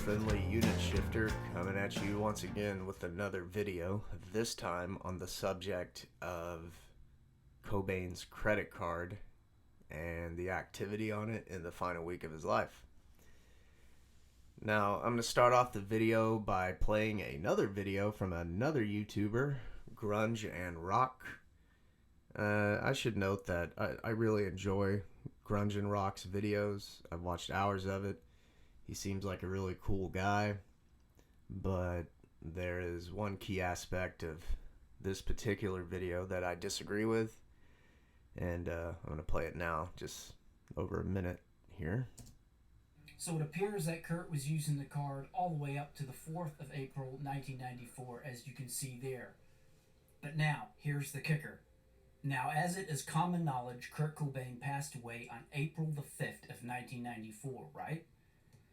Finley Unit Shifter coming at you once again with another video, this time on the subject of Cobain's credit card and the activity on it in the final week of his life. Now, I'm going to start off the video by playing another video from another YouTuber, Grunge and Rock. I should note that I really enjoy Grunge and Rock's videos. I've watched hours of it. He seems like a really cool guy, but there is one key aspect of this particular video that I disagree with, and I'm going to play it now, just over a minute here. So it appears that Kurt was using the card all the way up to the 4th of April 1994, as you can see there. But now, here's the kicker. Now, as it is common knowledge, Kurt Cobain passed away on April the 5th of 1994, right?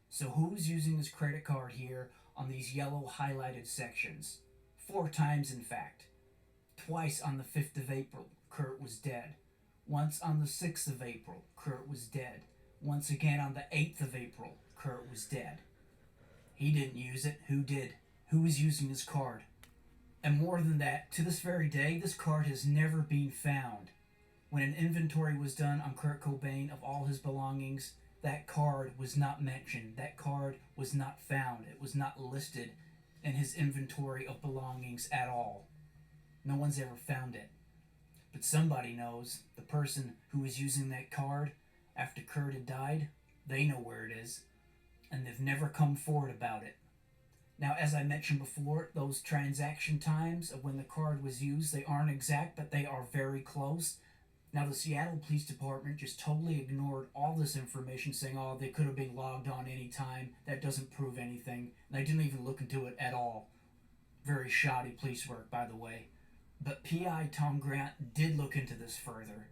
So who's using his credit card here on these yellow highlighted sections? 4 times, in fact. Twice on the 5th of April, Kurt was dead. Once on the 6th of April, Kurt was dead. Once again on the 8th of April, Kurt was dead. He didn't use it. Who did? Who was using his card? And more than that, to this very day, this card has never been found. When an inventory was done on Kurt Cobain of all his belongings, that card was not mentioned. That card was not found. It was not listed in his inventory of belongings at all. No one's ever found it. But somebody knows. The person who was using that card after Kurt had died, they know where it is. And they've never come forward about it. Now, as I mentioned before, those transaction times of when the card was used, they aren't exact, but they are very close. Now, the Seattle Police Department just totally ignored all this information, saying, oh, they could have been logged on any time. That doesn't prove anything. And they didn't even look into it at all. Very shoddy police work, by the way. But P.I. Tom Grant did look into this further.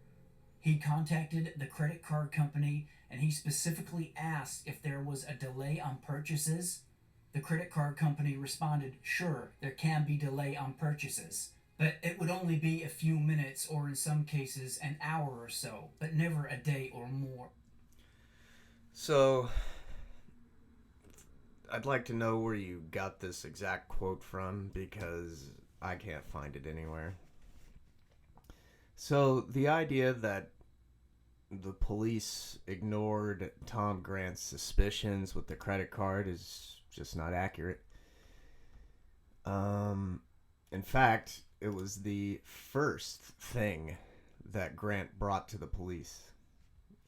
He contacted the credit card company, and he specifically asked if there was a delay on purchases. The credit card company responded, sure, there can be delay on purchases. But it would only be a few minutes, or in some cases an hour or so, but never a day or more. So, I'd like to know where you got this exact quote from, because I can't find it anywhere. So, the idea that the police ignored Tom Grant's suspicions with the credit card is just not accurate. In fact, it was the first thing that Grant brought to the police.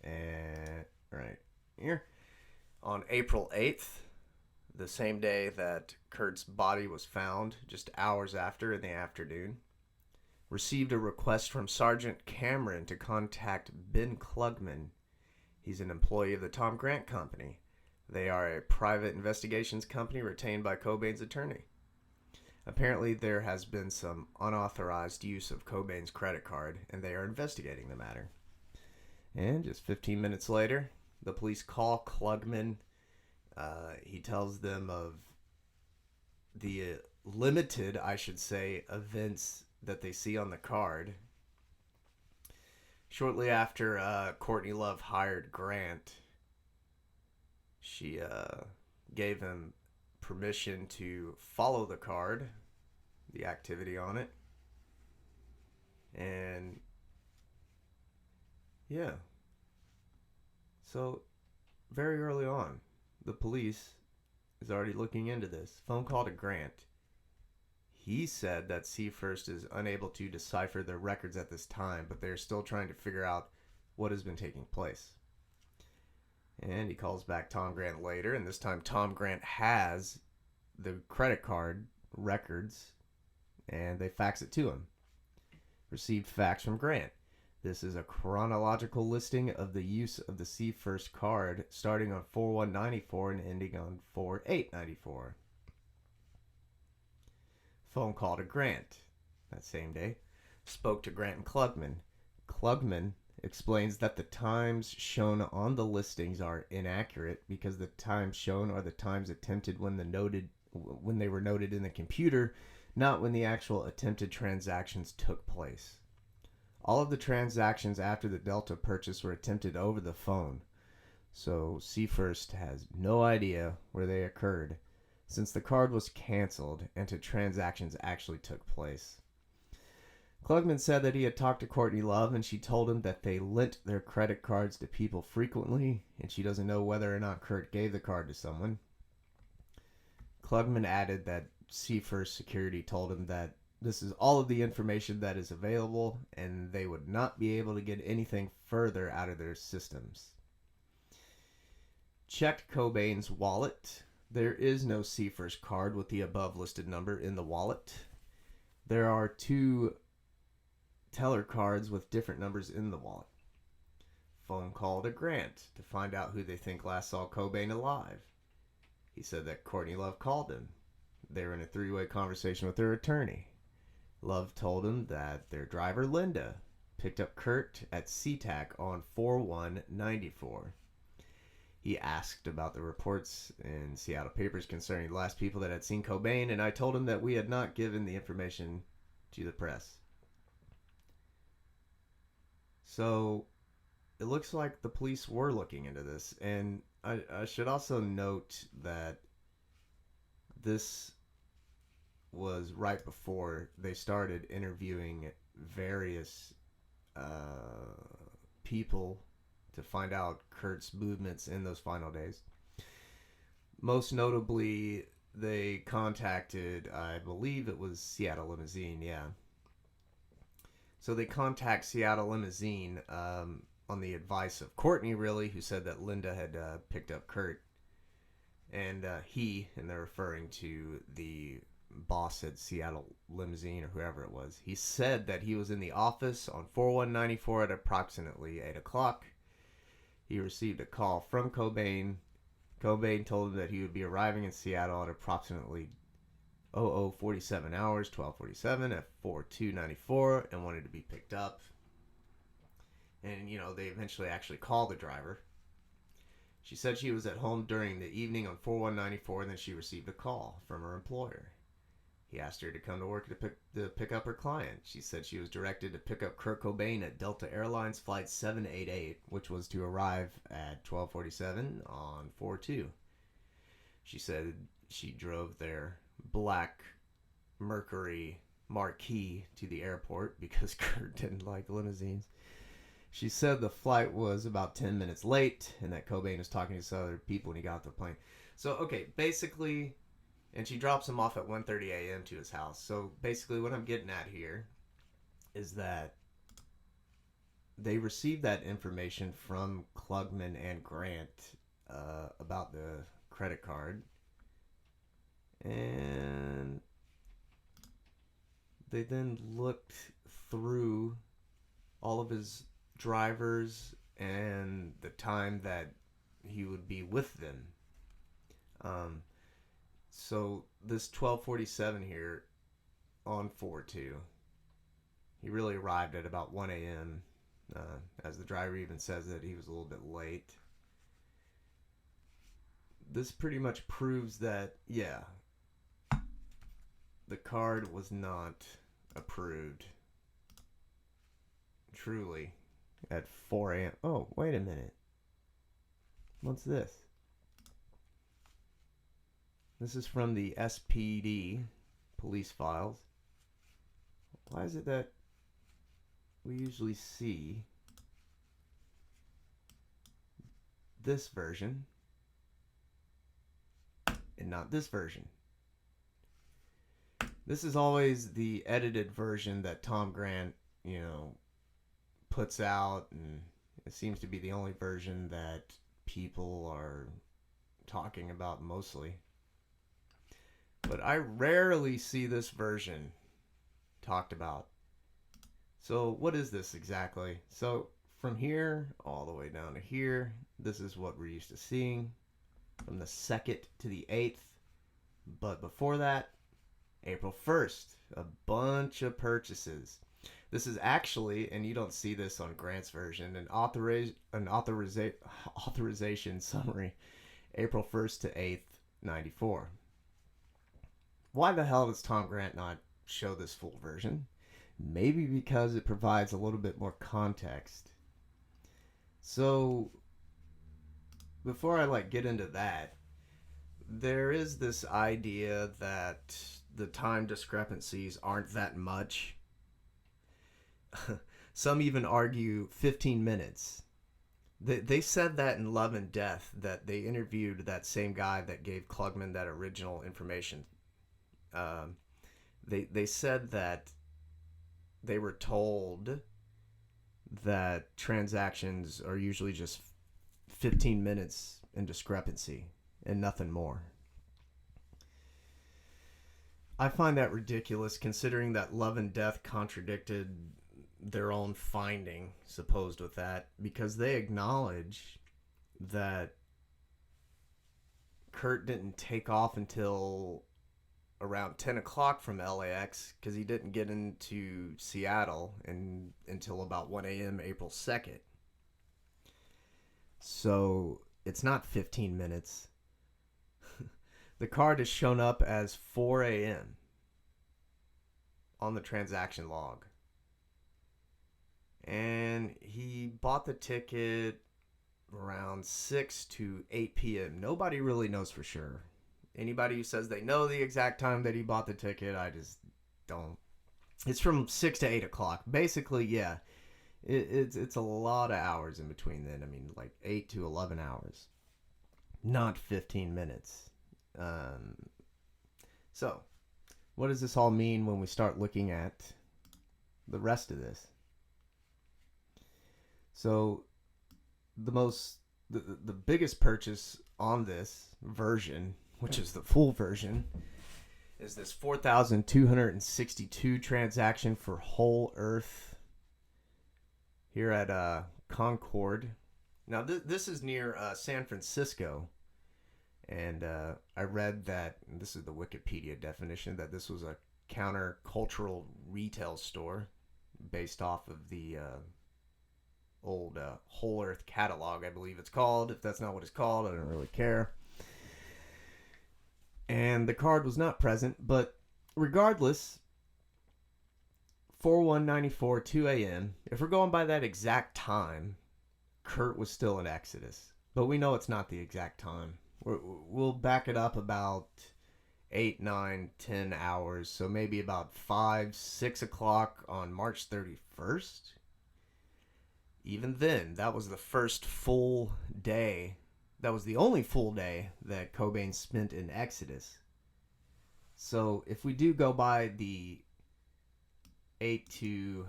And right here, on April 8th, the same day that Kurt's body was found, just hours after in the afternoon, received a request from Sergeant Cameron to contact Ben Klugman. He's an employee of the Tom Grant Company. They are a private investigations company retained by Cobain's attorney. Apparently, there has been some unauthorized use of Cobain's credit card, and they are investigating the matter. And just 15 minutes later, the police call Klugman. He tells them of the limited, I should say, events that they see on the card. Shortly after Courtney Love hired Grant, she gave him permission to follow the card, the activity on it, and yeah. So very early on, the police is already looking into this. Phone call to Grant. He said that C-First is unable to decipher their records at this time, but they're still trying to figure out what has been taking place. And he calls back Tom Grant later, and this time Tom Grant has the credit card records, and they fax it to him. Received fax from Grant. This is a chronological listing of the use of the C-First card, starting on 4/1/94 and ending on 4/8/94. Phone call to Grant that same day. Spoke to Grant and Klugman. Klugman explains that the times shown on the listings are inaccurate because the times shown are the times attempted when they were noted in the computer, not when the actual attempted transactions took place. All of the transactions after the Delta purchase were attempted over the phone. So Seafirst has no idea where they occurred, since the card was canceled and two transactions actually took place. Klugman said that he had talked to Courtney Love and she told him that they lent their credit cards to people frequently and she doesn't know whether or not Kurt gave the card to someone. Klugman added that Seafirst Security told him that this is all of the information that is available and they would not be able to get anything further out of their systems. Checked Cobain's wallet. There is no Seafirst card with the above listed number in the wallet. There are 2 teller cards with different numbers in the wallet. Phone call to Grant to find out who they think last saw Cobain alive. He said that Courtney Love called him. They were in a 3-way conversation with their attorney. Love told him that their driver, Linda, picked up Kurt at SeaTac on 4/1/94. He asked about the reports in Seattle papers concerning the last people that had seen Cobain, and I told him that we had not given the information to the press. So it looks like the police were looking into this, and I should also note that this was right before they started interviewing various people to find out Kurt's movements in those final days. Most notably, they contacted, I believe it was Seattle Limousine, yeah. So they contact Seattle Limousine on the advice of Courtney, really, who said that Linda had picked up Kurt. And and they're referring to the boss at Seattle Limousine or whoever it was. He said that he was in the office on 4/1/94 at approximately 8 o'clock. He received a call from Cobain. Cobain told him that he would be arriving in Seattle at approximately 00:47 hours, 12:47 at 4/2/94, and wanted to be picked up. And, they eventually actually called the driver. She said she was at home during the evening on 4/1/94, and then she received a call from her employer. He asked her to come to work to pick up her client. She said she was directed to pick up Kurt Cobain at Delta Airlines Flight 788, which was to arrive at 12:47 on 4/2. She said she drove their black Mercury Marquis to the airport because Kurt didn't like limousines. She said the flight was about 10 minutes late and that Cobain was talking to some other people when he got off the plane. So, okay, basically, and she drops him off at 1:30 a.m. to his house. So, basically, what I'm getting at here is that they received that information from Klugman and Grant about the credit card. And they then looked through all of his drivers and the time that he would be with them. So this 12:47 here on 4/2, he really arrived at about 1 a.m. As the driver even says that he was a little bit late. This pretty much proves that, yeah, the card was not approved. Truly. At 4 a.m. Oh, wait a minute. What's this? This is from the SPD police files. Why is it that we usually see this version and not this version? This is always the edited version that Tom Grant, puts out, and it seems to be the only version that people are talking about mostly. But I rarely see this version talked about. So what is this exactly? So from here all the way down to here, this is what we're used to seeing from the 2nd to the 8th. But before that, April 1st, a bunch of purchases. This is actually, and you don't see this on Grant's version, an authorization summary, April 1st to 8th, 94. Why the hell does Tom Grant not show this full version? Maybe because it provides a little bit more context. So, before I get into that, there is this idea that the time discrepancies aren't that much. Some even argue 15 minutes. They said that in Love and Death, that they interviewed that same guy that gave Klugman that original information. Um, they said that they were told that transactions are usually just 15 minutes in discrepancy and nothing more. I find that ridiculous, considering that Love and Death contradicted their own finding supposed with that, because they acknowledge that Kurt didn't take off until around 10 o'clock from LAX, because he didn't get into Seattle until about 1 a.m. April 2nd. So it's not 15 minutes. The card has shown up as 4 a.m. on the transaction log. And he bought the ticket around 6 to 8 p.m. Nobody really knows for sure. Anybody who says they know the exact time that he bought the ticket, I just don't. It's from 6 to 8 o'clock. Basically, yeah. It's a lot of hours in between then. I mean, 8 to 11 hours. Not 15 minutes. So, what does this all mean when we start looking at the rest of this? So, the biggest purchase on this version, which is the full version, is this 4,262 transaction for Whole Earth here at Concord. Now, this is near San Francisco. And I read that, and this is the Wikipedia definition, that this was a countercultural retail store based off of the old Whole Earth catalog, I believe it's called. If that's not what it's called, I don't really care. And the card was not present, but regardless, 4/1/94, 2 a.m., if we're going by that exact time, Kurt was still in Exodus. But we know it's not the exact time. We'll back it up about 8, 9, 10 hours. So maybe about 5, 6 o'clock on March 31st. Even then, that was the first full day. That was the only full day that Cobain spent in Exodus. So if we do go by the 8 to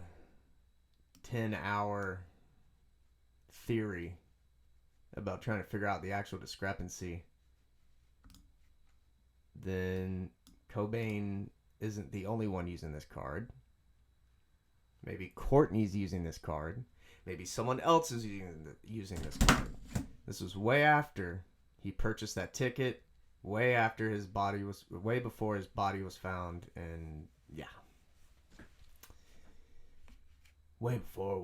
10 hour theory about trying to figure out the actual discrepancy, then Cobain isn't the only one using this card. Maybe Courtney's using this card. Maybe someone else is using this card. This was way after he purchased that ticket, way before his body was found, and yeah. Way before,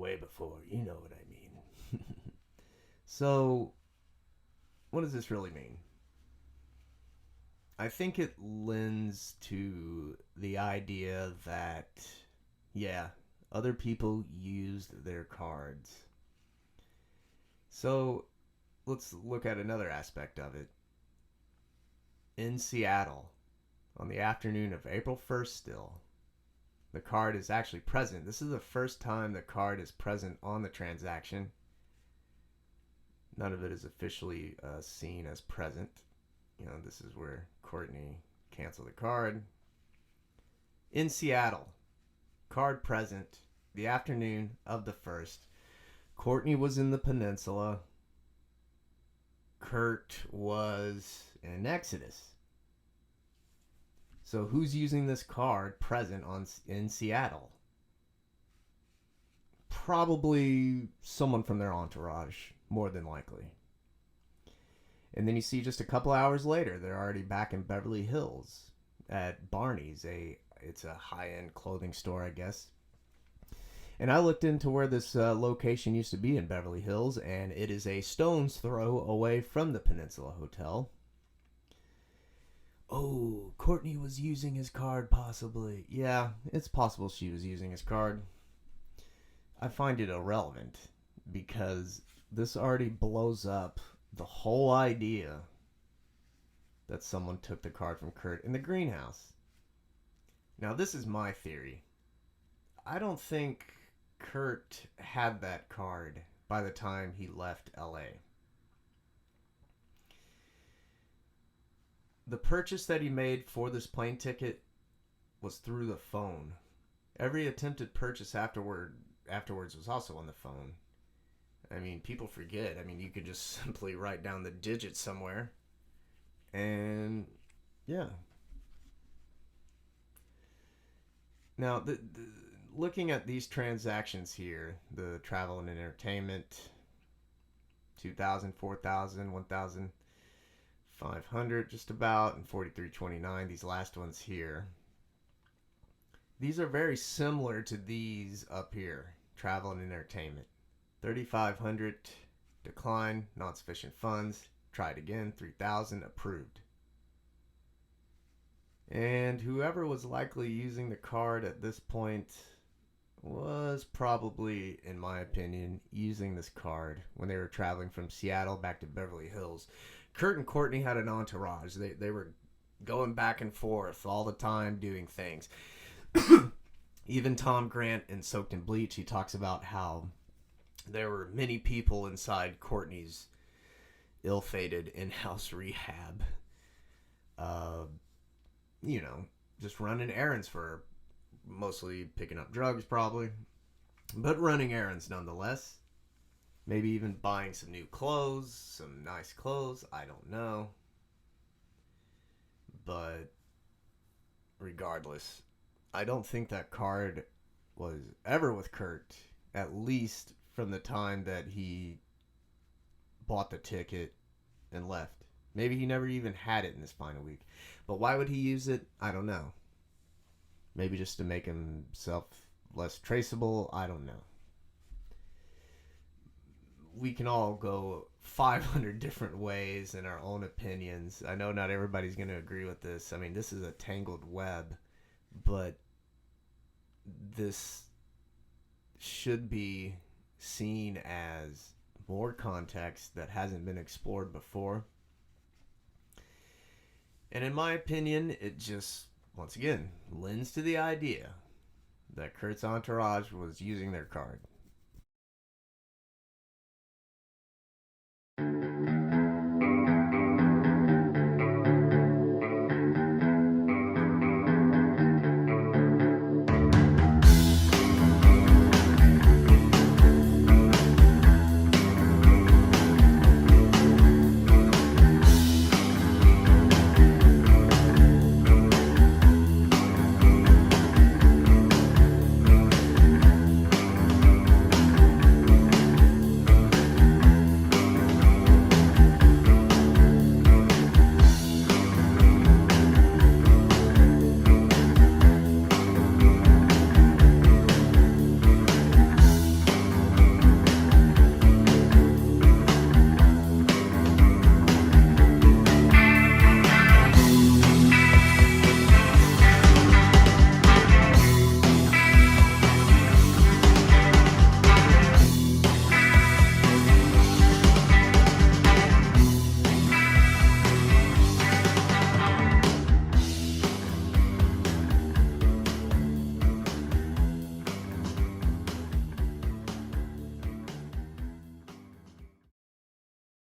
you know what I mean. So, what does this really mean? I think it lends to the idea that, yeah, other people used their cards. So, let's look at another aspect of it. In Seattle, on the afternoon of April 1st still, the card is actually present. This is the first time the card is present on the transaction. None of it is officially seen as present. You know, this is where Courtney canceled the card. In Seattle, card present, the afternoon of the 1st. Courtney was in the peninsula. Kurt was in Exodus. So who's using this card present in Seattle? Probably someone from their entourage, more than likely. And then you see just a couple hours later, they're already back in Beverly Hills at Barney's. It's a high-end clothing store, I guess. And I looked into where this location used to be in Beverly Hills, and it is a stone's throw away from the Peninsula Hotel. Oh, Courtney was using his card, possibly. Yeah, it's possible she was using his card. I find it irrelevant because this already blows up the whole idea that someone took the card from Kurt in the greenhouse. Now, this is my theory. I don't think Kurt had that card by the time he left LA. The purchase that he made for this plane ticket was through the phone. Every attempted purchase afterwards was also on the phone. I mean, people forget. I mean, you could just simply write down the digits somewhere. And yeah. Now, looking at these transactions here, the travel and entertainment, 2,000, 4,000, 1,500 just about, and 43.29, these last ones here. These are very similar to these up here, travel and entertainment. 3,500 decline, not sufficient funds, tried again, 3,000 approved. And whoever was likely using the card at this point was probably, in my opinion, using this card when they were traveling from Seattle back to Beverly Hills. Kurt and Courtney had an entourage. They were going back and forth all the time doing things. Even Tom Grant in Soaked in Bleach, he talks about how there were many people inside Courtney's ill-fated in-house rehab. Just running errands for her. Mostly picking up drugs, probably. But running errands nonetheless. Maybe even buying some new clothes, some nice clothes. I don't know. But regardless, I don't think that card was ever with Kurt, at least from the time that he bought the ticket and left. Maybe he never even had it in his final week. But why would he use it? I don't know. Maybe just to make himself less traceable. I don't know. We can all go 500 different ways in our own opinions. I know not everybody's going to agree with this. I mean, this is a tangled web. But this should be seen as more context that hasn't been explored before. And in my opinion, it just, once again, lends to the idea that Kurt's entourage was using their card.